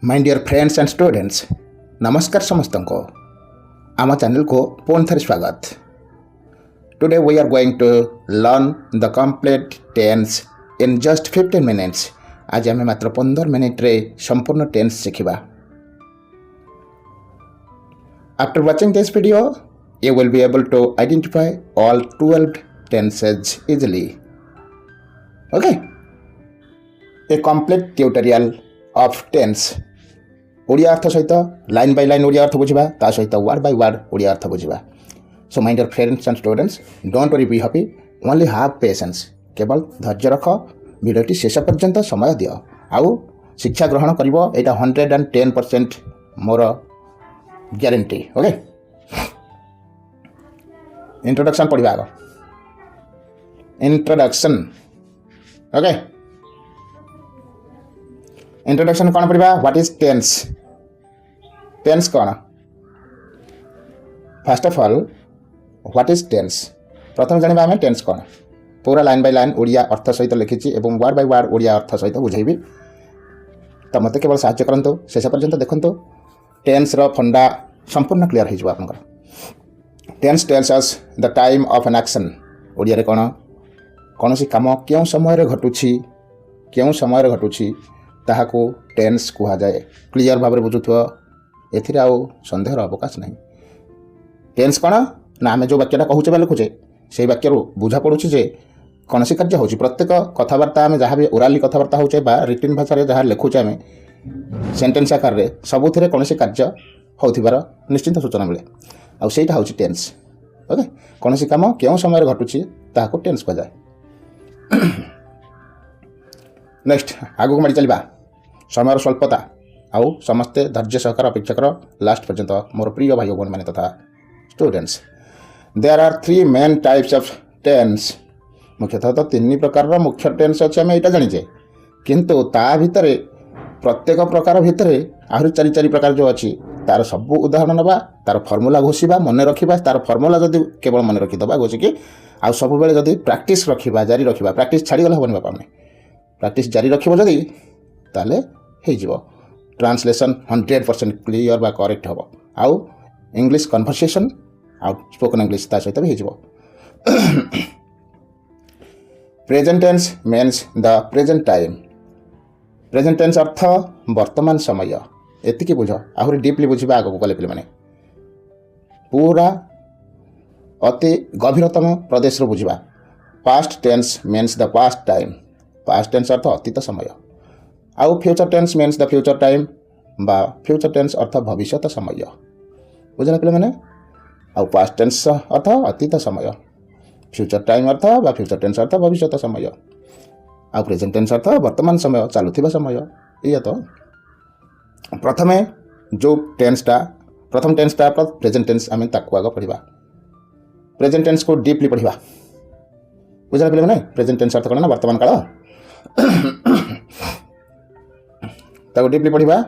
My dear friends and students, नमस्कार समस्त को आम चैनल को पुनः थे स्वागत। Today we are going to learn the complete tense in just 15 minutes. आज आम मात्र 15 मिनिट रे संपूर्ण टेंस शिखिबा। After watching this video you will be able to identify all 12 tenses easily. Okay, a complete tutorial of tense Odia अर्थ सहित line by line Odia अर्थ बुझा ता सहित वर्ड बाय वर्ड ओडिया अर्थ बुझा। So my dear friends and students, don't worry, be happy, only have patience. केवल धैर्य रख, वीडियोटी शेष पर्यंत समय दियो आउ शिक्षा ग्रहण करिवो। एटा 110% मोर ग्यारंटी। ओके, इंट्रोडक्शन पढ़ा आग। इंट्रोडक्शन, ओके, इंट्रोडक्शन कौन पढ़ा? What is tense? टेंस कौन? First of all what is tense? प्रथम जानिबा आमे टेंस कौन। पूरा लाइन बाय लाइन ओडिया अर्थ सहित लिखिछि एवं वर्ड बाय वर्ड ओडिया अर्थ सहित बुझेबी। तो मते केवल साहाय्य करंतु, शेष पर्यंत देखंतु। टेंस रो फंडा संपूर्ण क्लियर हो जिवो आपनकर। Tense tells us the time of an action. Odia रे कौन? कौन सी काम क्यों समय रे घटुछि, क्यों समय रे घटुछि ताहाको टेंस कुहा जाए। क्लियर भाव में बुझुथो, एथिरे आउ संदेहर अवकाश नहीं। टेंस कौन ना आम जो वाक्यटा कहूचे लिखुचे से वाक्य बुझा पड़ुछि जे कौन सी कार्य होछि। प्रत्येक कथबार्ता आम जहाँ भी ओराली कथबार्ता होचे बा रिटिन भाषा जहाँ लिखुचे आम सेंटेंस आकार रे सबुथिरे कौन सी कार्य होथिबार निश्चिंत सूचना मिले। आउ सेटा होछि टेंस। ओके, कौन सी काम क्यों समय घटुछि ताहाको टेंस कह जाए। नेक्स्ट आगु माड़ी चलवा। समय स्वल्पता आउ समस्ते धैर्य सहकार अपेक्षा कर लास्ट पर्यंत मोर प्रिय भाई बहन मैंने तथा students. There are 3 main types of tense. मुख्यतः तो 3 प्रकार मुख्य टेंस अच्छे आम यहाँ जानीचे, किंतु ता भितर प्रत्येक प्रकार भितर आहरी 4 प्रकार जो अच्छी तार सब उदाहरण नवा, तार फर्मुला घोषिबा, मन रखा। तार फर्मुला जदि केवल मन रखीदबा घोषिकी आउ सब बेले जदि प्रैक्टिस रखा, जारी रखा। प्रैक्टिस छाड़गले हेनी बापा आम प्रैक्टिस जारी रखिबो जदि ताले हे जिवो। ट्रांसलेशन 100% क्लियर बा करेक्ट हबो। आउ इंग्लिश कन्वर्सेशन आउ स्पोकन इंग्लिश ता सहित भी हे जिवो। Present tense means the present time. Present tense अर्थ वर्तमान समय। एतिकी बुझ, आहुरी डीपली बुझिबा आगो गले पिले माने पूरा अति गभीरतम प्रदेश रो बुझिबा। Past tense means the past time. Past tense अर्थ अतीत समय। आउ future tense means the future time बा फ्यूचर टेंस अर्थ भविष्यत समय। बुझला पिले माने? आउ पास्ट टेंस अर्थ अतीत समय, फ्यूचर टाइम अर्थ बा फ्यूचर टेंस अर्थ भविष्यत समय, आउ प्रेजेंट टेंस अर्थ वर्तमान समय, चालुथिबा समय। ये तो प्रथमे जो टेंसटा प्रथम टेंसटा प्रेजेंट टेंस आम ताकू आग पढ़ा। प्रेजेंट टेंस को डीपली पढ़ा। बुझला पिले माने? प्रेजेंट टेंस अर्थ कौन ना वर्तमान काल ताको डीपली पढ़ा।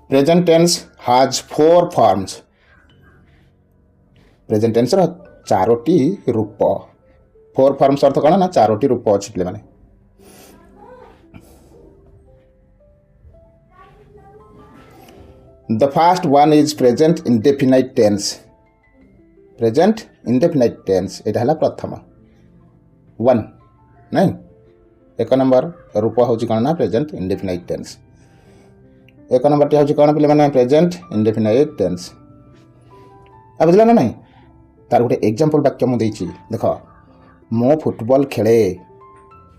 Present tense has 4 forms. Present tense रो 4टी रूप। 4 फॉर्म्स अर्थ कौन ना 4टी रूप अच्छी पिले माने। The first one is present indefinite tense. Present indefinite tense एटा हला प्रथम 1 नहीं। 1 नंबर रूप हूँ कौन ना प्रेजेंट इंडेफिनाइट टेंस। 1 नंबर टी हूँ कौन पे मैंने प्रेजेंट इंडेफिनाइट टेंस। अब बुझल ना नहीं? तार गोटे एग्जांपल वाक्य मुझे देख, मो फुटबॉल खेले,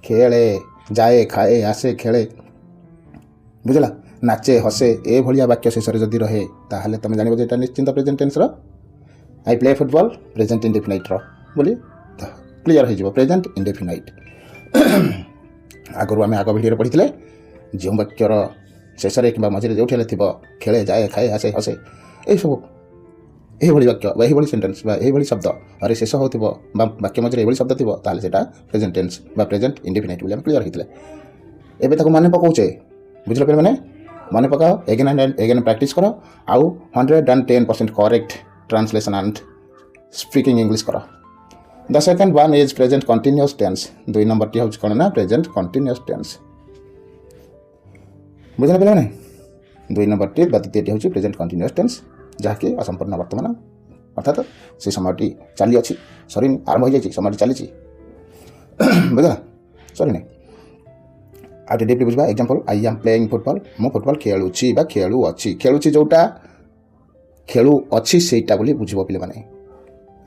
खेले जाए, खाए, आसे, खेले। बुझला? नाचे, हसे, ए भलिया वाक्य शेष जदि रहे ताहले तुम जानिबो जे एटा निश्चिंत प्रेजेंट टेंस रो। I play football present indefinite रो बोली क्लियर हो जिवो प्रेजेंट इंडेफिनाइट। आगु आम आग भिडियो पढ़ी जो वाक्यर शेष कि मझे जो खेले, जाए, खाए, आसे, हसे, ये सब यही वाक्य यही सेंटेंस यही शब्द अरे शेष हो वाक्य मझे ये शब्द थी ताले सेटा प्रेजेंट टेंस बा प्रेजेंट इंडेफिनाइट बोली क्लियर होते। एबे ताको मन पकाउचे। बुझल पे मैंने? मन पकाओ, एगेन एंड एगेन प्रैक्टिस करो आउ 110% correct translation and speaking English करो। The second one is present continuous tense. 2 नंबर टी हूँ कौन ना प्रेजेंट कंटिन्यूअस टेंस। बुझे पे दुई नंबर टी द्वितीय हूँ प्रेजेंट कंटिन्यूअस टेंस जहाँकि असंपूर्ण वर्तमान अर्थात से समय चली अच्छी सरी आरंभ हो जाए समय चली बुझा सरी आ डीपली बुझा example I am playing football मु फुटबॉल खेलुची बा खेलु अच्छी खेलुची जोटा खेलु अच्छी सेटा बोली बुझिबो पिले माने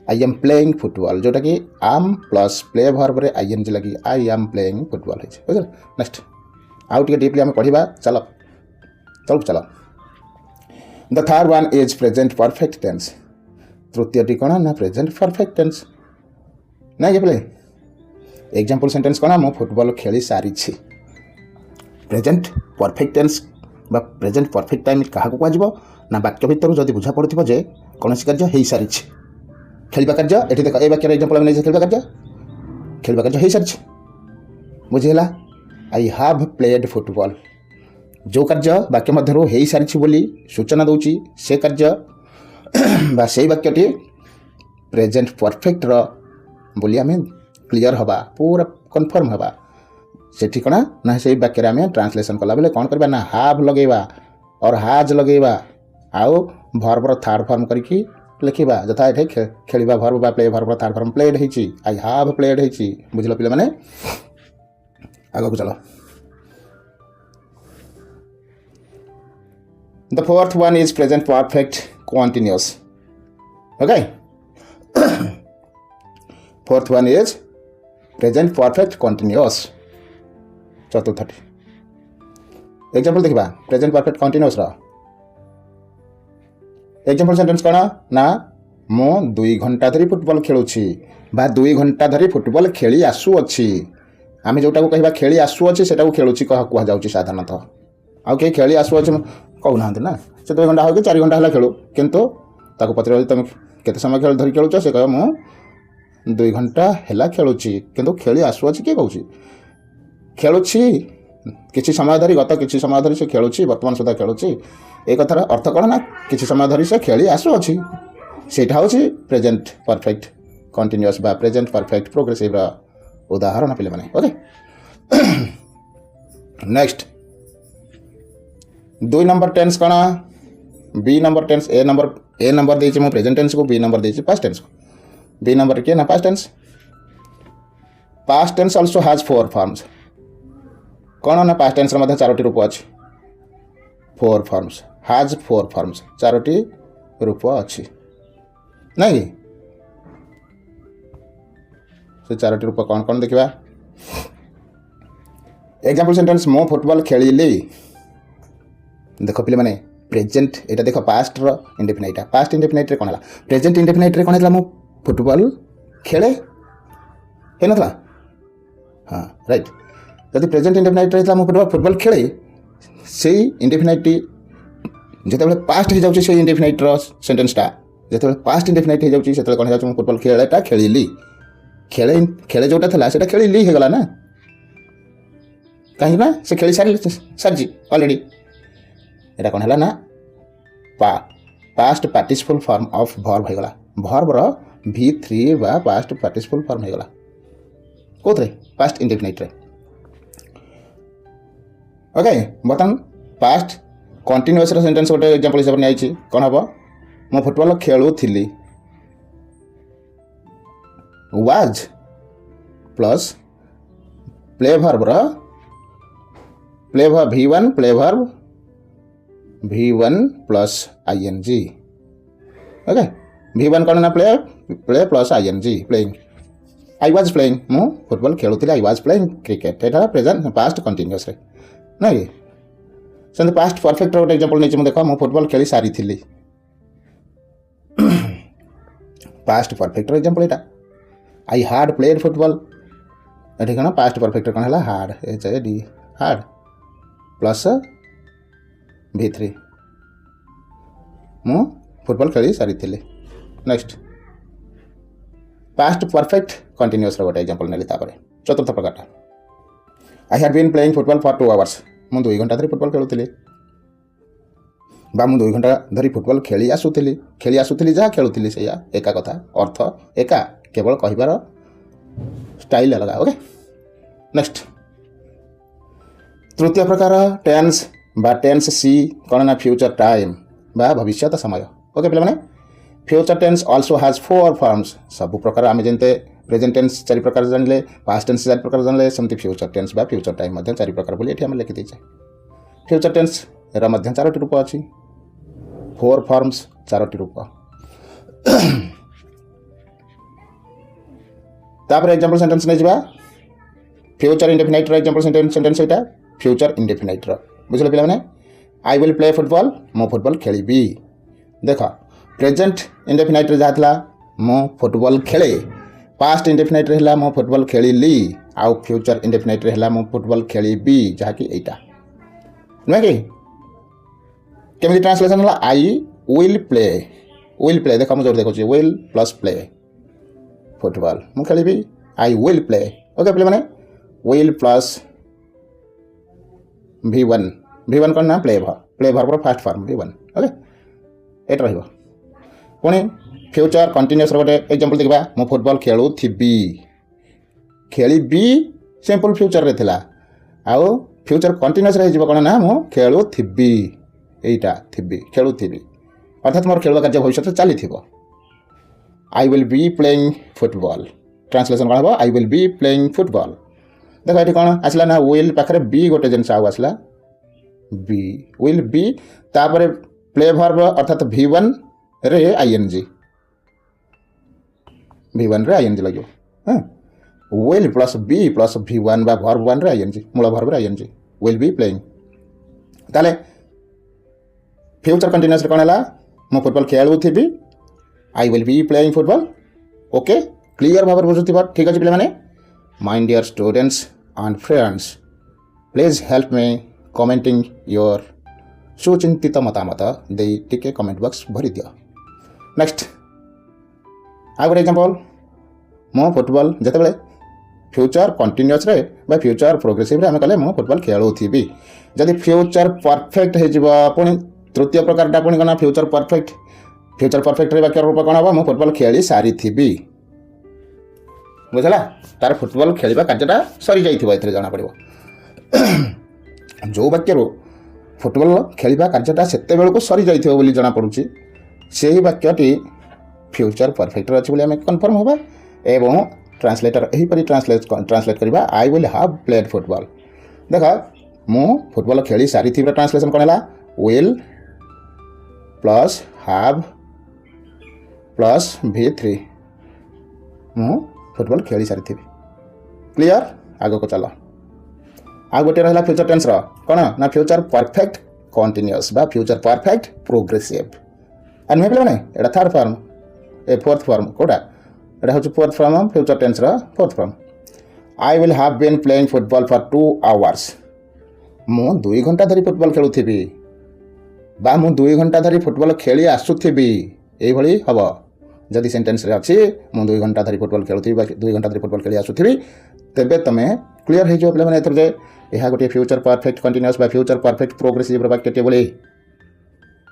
आई एम प्लेइंग फुटबॉल जोटा कि आम प्लस प्ले वर्ब रे आईएनजी लगी आई एम प्लेइंग फुटबॉल है बुझल नेक्स्ट आउ टिके डीपली हम पढ़िबा चलो चलो the third one is present perfect tense तृतीय टी कौन ना प्रेजेंट परफेक्ट टेंस ना ये बोले एग्जांपल सेंटेंस कौन मु फुटबॉल खेली सारी छी प्रेजेंट परफेक्ट टेंस बा प्रेजेंट परफेक्ट टाइम क्या कह ना वाक्य भितर जब बुझा पड़ो जे कौन कार्य हो सारी खेलवा कार्य ये देख ए वाक्य एग्जांपल नहीं खेलवा कार्य हो सारी बुझीगला आई हाव प्लेड फुटबॉल जो कार्य वाक्य मध्य हो सारी बोली सूचना दूची से कार्य बा से वाक्यटी प्रेजेंट परफेक्ट बोली आम क्लियर हवा पूरा कन्फर्म हवा से कौन ना से वाक्य आम ट्रांसलेसन कला बेले कौन करवा ना हाव लगेवा और हाज लगेवा आउ भर्बर थर्ड फॉर्म करके लिखा जथा ये खेलवा भर्ब बा प्ले भर्बर थर्ड फॉर्म प्लेड होती आई हाव प्लेड होती बुझल पे मैंने आग को चलो the fourth one is present perfect continuous okay fourth one is present perfect continuous चतुर्थटी एग्जांपल देखा present perfect continuous example sentence कौन ना मु 2 घंटा धरी फुटबॉल खेलुछि बा 2 घंटा धरी फुटबॉल खेली आसु अच्छी आम जोटा को कहवा खेली आसु अच्छी सेटा को खेलुछि कह जाउछि साधारणतः आउ के खेली आसु अच्छी कहूना ना से 2 घंटा हो कि 4 घंटा है खेलु किंतु ताको पचर तुम केते समय खेल धरी खेलुछ से कह मु 2 घंटा है खेलुछि किंतु खेली आसु अच्छी किए कहूँ खेलुछि किसी समय धरी गत किसी समय धरी से खेलुछि वर्तमान सुधा खेलुछि एक कथार अर्थ कौन ना किसी समय धरी से खेली आसु अच्छी सेटा हूँ प्रेजेंट परफेक्ट कंटिन्यूअस बा प्रेजेंट परफेक्ट प्रोग्रेसिव उदाहरण पे मैंने ओके नेक्स्ट 2 नंबर टेंस कौन B number tense A number देछि मो प्रेजेंट टेंस को बी नंबर देछि पास्ट टेंस को बी नंबर के ना past tense also has 4 forms कौन ना पास्ट टेंस रे 4टी रूप अछि 4 फॉर्म्स हैज 4 फॉर्म्स 4टी रूप अछि नहीं से 4टी रूप कौन कौन देखिबा एग्जांपल सेंटेंस मो फुटबॉल खेलिली देख पे मैंने प्रेजेंट यहाँ देख पास्ट इंडेफिनाइट पास्ट इंडेफिनाइट कौन है प्रेजेंट इंडेफिनाइट कौन है मो फुटबॉल खेले है ना हाँ राइट जब प्रेजेंट इंडेफिनाइट रही मो फुटबॉल खेले से इंडेफिनाइट जो पास्ट हो जाए से इंडेफिनाइट सेंटेंसटा जो पास्ट इंडेफिनाइट हो जाए कौन हो फुटबॉल खेलटा खेलिली खेले खेले जोटा था से खेलिली हो गला ना कहीं ना से खेली सारी ऑलरेडी एटा कौन है ना past participle form of verb हो गला वर्ब रो V3 बा पास्ट पार्टिसिपल फॉर्म हो गला कोथरे पास्ट इंडेफिनाइट रे ओके बटन पास्ट कंटिन्यूअस रो सेंटेंस गोटे एग्जांपल हिसाब से आइछि कोन हबो मो फुटबॉल खेलुथिली was plus play verb V1 play verb V1 plus ING okay V1 कौन ना play plus ING playing I was playing मु फुटबॉल खेलुथिली आई वाज प्लेइंग क्रिकेट एटा प्रेजेंट पास्ट कंटिन्यूअस रे नहीं सेंट पास्ट परफेक्ट रो एग्जांपल नै हम देखो मु फुटबॉल खेली सारी थिली पास्ट परफेक्ट रो एग्जांपल एटा आई हार्ड प्लेड फुटबॉल एटा कौन पास्ट परफेक्ट कौन है hard HAD hard plus V3 मु फुटबॉल खेली सारी थिली नेक्स्ट पास्ट परफेक्ट कंटिन्यूअस रो गोटे एग्जांपल नेली तापर चतुर्थ प्रकार I had been playing football for 2 hours मु 2 घंटा धरी फुटबॉल खेलुथिली बा मु 2 घंटा धरी फुटबॉल खेली आसुथिली जहाँ खेलुथिली से एका कथा अर्थ एका केवल कहिबार स्टाइल अलग ओके नेक्स्ट तृतीय प्रकार टेंस बा टेन्स सी कौन ना फ्यूचर टाइम बा भविष्य समय। ओके पे future tense also has 4 forms. सब प्रकार आम जमते प्रेजेंट टेन्स 4 प्रकार जानले, पास्ट टेन्स 4 प्रकार जानले, सेमती फ्यूचर टेन्स बा फ्यूचर टाइम 4 प्रकार बोली आम लिखी देचे। फ्यूचर टेन्स रा 4टी रूप अच्छी, 4 फॉर्म्स 4टी रूप। तापर एग्जांपल सेंटेंस नहीं जा फ्यूचर इंडेफिनाइट रो एग्जांपल सेंटेंस एटा फ्यूचर इंडेफिनाइट रो बुझले पिला माने आई विल प्ले फुटबॉल मो फुटबॉल खेलिबी। देख प्रेजेंट इंडेफिनाइट रे जातला मो फुटबॉल खेले, पास्ट इंडेफिनाइट रे हला मो फुटबॉल खेलिली, आउ फ्यूचर इंडेफिनाइट रे हला मो फुटबॉल खेलिबी जहाँकि एटा नुहे कि केमि ट्रांसलेशन हला आई विल प्ले देख मुझे देखो विल प्लस प्ले फुटबॉल मु खेलिबी I will play. Okay play माने विल प्लस V1 कौन ना प्ले भर fast form V1। Okay eight रहिबो पुणी फ्यूचर कंटिन्यूअस गोटे एग्जांपल देखा मु फुटबॉल खेलुथिबी, खेलिबी सिंपल फ्यूचर रे थिला, आउ फ्यूचर कंटिन्यूअस रे हिजबो कोन ना मु खेलुथिबी, एटा थिबी खेलुथिबी अर्थात मोर खेलवा कार्य भविष्य चली थिबो। I will be playing football translation कौन हम I will be playing football. देख ये कौन आसला ना विल पाखे बी गोटे जिनस आउ आसला बी विल बी तापर प्ले भर्ब अर्थात V1 रे आईएनजी लगे हाँ will plus B plus V1 बा भर्ब 1 रे आईएनजी मूल भर्ब रे आईएनजी विल बी प्लेइंग। ताले फ्यूचर कंटिन्यूअस कौन है मो फुटबॉल खेलुथिबी I will be playing football. Okay clear भाव बुझुथिबा ठीक अच्छे पे my dear students and friends please help me commenting your सुचिंतित मतामत दे टिके कमेंट बॉक्स भरी दियो। नेक्स्ट आ गोटे एग्जांपल मो फुटबॉल जितेबाला फ्यूचर कंटिन्यूअस रे बा फ्यूचर प्रोग्रेसिव रे आम कले मो फुटबॉल खेलुथिबी। जदि फ्यूचर परफेक्ट हो पुणी तृतीय प्रकार पुणी कौन फ्यूचर परफेक्ट रे वाक्य रूप कौन हम मो फुटबॉल खेली सारी थी बुझला तार फुटबॉल खेलवा कार्यटा सरी जाइथिबो एथरे जाना पड़िबो। जो वाक्य फुटबॉल खेलवा कार्यटा सेते बेलको सरी जाइथिबो बोली जाना पड़ुची सेही वाक्यटी फ्यूचर परफेक्ट अछि बोली हम कन्फर्म होबा एवं ट्रांसलेटर एही परि ट्रांसलेट करबा आई विल हैव प्लेड फुटबॉल। देखा मु फुटबॉल खेली सारी थी ट्रांसलेशन कोन हला will plus have plus V3 मु फुटबॉल खेली सारी थी। क्लियर आग को चलो आ गोटे रहा फ्यूचर टेन्स कौन ना फ्यूचर परफेक्ट कंटिन्यूअस बा फ्यूचर परफेक्ट प्रोग्रेसिव आ नुहे पे एटा थर्ड फॉर्म ए फोर्थ फॉर्म कोटा एटा हूँ fourth form future tense fourth form. I will have been playing football for 2 hours मु 2 घंटा धरी फुटबॉल खेलुथिबी बा मु 2 घंटा धरी फुटबॉल खेली आसुथिबी एही भली हबो। जदि सेंटेंस रे अछि मु 2 घंटा धरी फुटबॉल खेलुथिबी 2 घंटा धरी फुटबॉल खेली आसुथिबी तेबे तमे क्लियर हो जो पे माने एथर जे यह गोटे फ्यूचर परफेक्ट कंटिन्यूअस बा फ्यूचर परफेक्ट प्रोग्रेसिव वाक्य बोली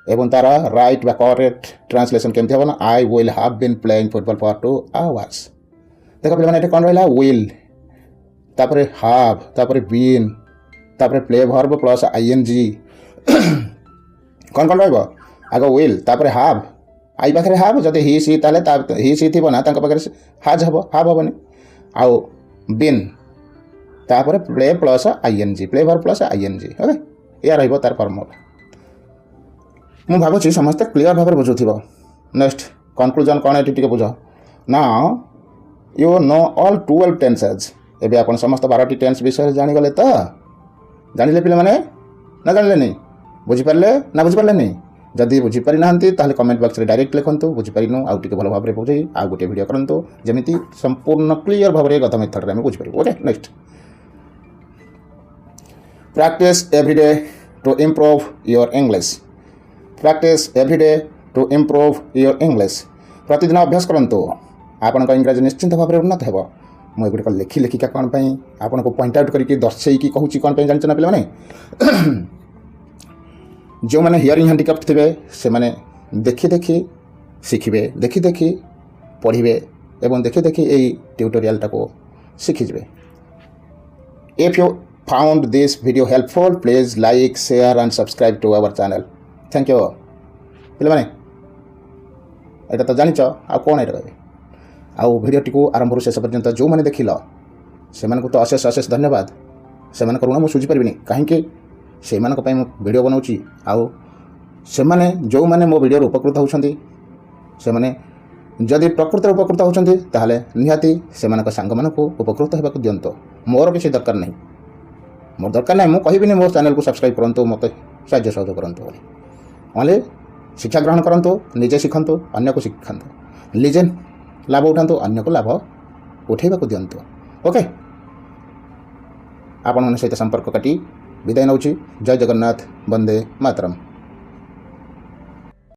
एवं तार राइट बा करेक्ट ट्रांसलेशन केमती हम ना I will have been playing football for 2 hours. देख पे माने कौन रहा विल तापर हैव तापर बीन तापर प्ले वर्ब प्लस आईएनजी कौन रहा आग विल तापर हैव आई पाखे हैव जदि ही सी ताले ही सी थी ना पाखे हाज हम हैव हेनी आउ बीन तापर play plus ING play verb plus ING okay या रहिबो तार फॉर्मूला मु भाबुची समस्त क्लियर भाव बुझुथिबो। नेक्स्ट कंक्लूजन कौन ये बुझ ना यू नो ऑल 12 टेन्सेस एबे आपण समस्त 12टी टेन्स विषय जानी गले तो जानिले पिले माने ना जानिले नहीं बुझी पारले ना बुझी पारले नहीं जदि बुझी पारि नाहंती ताले कमेंट बॉक्स रे डायरेक्ट लिखंतु बुझी पारिनु आउ टिके भलो भाव रे बुझै आ गोटे वीडियो करंतु जेमिति संपूर्ण क्लियर भाव रे गत मेथड रे हम बुझी पारिबो। Okay next practice every day to improve your English practice every day to improve your English प्रतिदिन अभ्यास करंतु आपन इंग्रजी निश्चिंत भाव में उन्नत हेबो। मु एगुड लिखी लिखिका कौन आपन को पॉइंट आउट करके दर्शेकी कहूँ कौन जान ना पे जो मैंने हियरिंग हैंडिकैप्ट थे से मैंने देखी देखी शिखिबे देखी देखी पढ़िबे एवं देखी देखी यही ट्यूटोरियल टाको शिखिजे। If you found this video helpful, please like, share and subscribe to our channel. Thank you. ପିଲାମାନେ ଏଇଟା ତ ଜାଣିଛ, ଆଉ କ'ଣ ଏଇଟା କହିବି। ଆଉ ଭିଡ଼ିଓଟିକୁ ଆରମ୍ଭରୁ ଶେଷ ପର୍ଯ୍ୟନ୍ତ ଯେଉଁମାନେ ଦେଖିଲ ସେମାନଙ୍କୁ ତ ଅଶେଷ ଅଶେଷ ଧନ୍ୟବାଦ। ସେମାନଙ୍କ ଋଣ ମୁଁ ଶୁଝିପାରିବିନି, କାହିଁକି ସେମାନଙ୍କ ପାଇଁ ମୁଁ ଭିଡ଼ିଓ ବନାଉଛି। ଆଉ ସେମାନେ ଯେଉଁମାନେ ମୋ ଭିଡ଼ିଓରୁ ଉପକୃତ ହେଉଛନ୍ତି, ସେମାନେ ଯଦି ପ୍ରକୃତରେ ଉପକୃତ ହେଉଛନ୍ତି ତାହେଲେ ନିହାତି ସେମାନଙ୍କ ସାଙ୍ଗମାନଙ୍କୁ ଉପକୃତ ହେବାକୁ ଦିଅନ୍ତୁ। ମୋର କିଛି ଦରକାର ନାହିଁ, ମୋର ଦରକାର ନାହିଁ। ମୁଁ କହିବିନି ମୋ ଚ୍ୟାନେଲକୁ ସବସ୍କ୍ରାଇବ୍ କରନ୍ତୁ, ମୋତେ ସାହାଯ୍ୟ ସହଯୋଗ କରନ୍ତୁ ବୋଲି। ଓନ୍ଲି ଶିକ୍ଷା ଗ୍ରହଣ କରନ୍ତୁ, ନିଜେ ଶିଖନ୍ତୁ, ଅନ୍ୟକୁ ଶିଖାନ୍ତୁ, ନିଜେ ଲାଭ ଉଠାନ୍ତୁ, ଅନ୍ୟକୁ ଲାଭ ଉଠାଇବାକୁ ଦିଅନ୍ତୁ। ଓକେ, ଆପଣମାନଙ୍କ ସହିତ ସମ୍ପର୍କ କାଟି ବିଦାୟ ନେଉଛି। ଜୟ ଜଗନ୍ନାଥ, ବନ୍ଦେ ମାତରମ୍।